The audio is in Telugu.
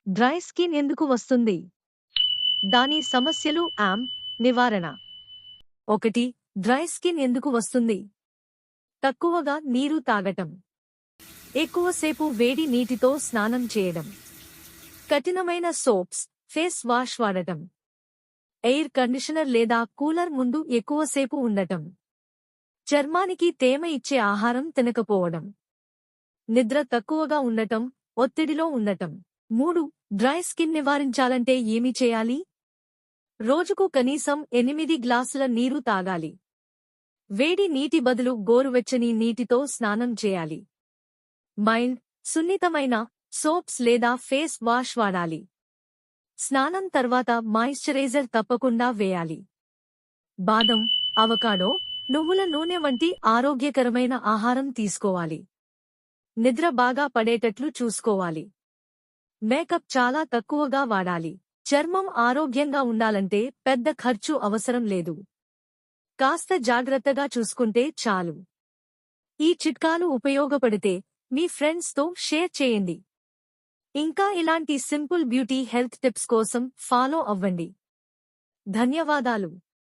డ్రై స్కిన్ ఎందుకు వస్తుంది? దాని సమస్యలు నివారణ. 1. డ్రై స్కిన్ ఎందుకు వస్తుంది? తక్కువగా నీరు తాగటం, ఎక్కువసేపు వేడి నీటితో స్నానం చేయడం, కఠినమైన సోప్స్, ఫేస్ వాష్ వాడటం, ఎయిర్ కండిషనర్ లేదా కూలర్ ముందు ఎక్కువసేపు ఉండటం, చర్మానికి తేమ ఇచ్చే ఆహారం తినకపోవడం, నిద్ర తక్కువగా ఉండటం, ఒత్తిడిలో ఉండటం. 3. డ్రై స్కిన్ నివారించాలంటే ఏమి చేయాలి? రోజుకు కనీసం 8 గ్లాసుల నీరు తాగాలి. వేడి నీటి బదులు గోరువెచ్చని నీటితో స్నానం చేయాలి. మైల్డ్, సున్నితమైన సోప్స్ లేదా ఫేస్ వాష్ వాడాలి. స్నానం తర్వాత మాయిశ్చరైజర్ తప్పకుండా వేయాలి. బాదం, అవకాడో, నువ్వుల నూనె వంటి ఆరోగ్యకరమైన ఆహారం తీసుకోవాలి. నిద్ర బాగా పడేటట్లు చూసుకోవాలి. మేకప్ చాలా తక్కువగా వాడాలి. చర్మం ఆరోగ్యంగా ఉండాలంటే పెద్ద ఖర్చు అవసరం లేదు. కాస్త జాగ్రత్తగా చూసుకుంటే చాలు. ఈ చిట్కాలు ఉపయోగపడితే మీ ఫ్రెండ్స్తో షేర్ చేయండి. ఇంకా ఇలాంటి సింపుల్ బ్యూటీ హెల్త్ టిప్స్ కోసం ఫాలో అవ్వండి. ధన్యవాదాలు.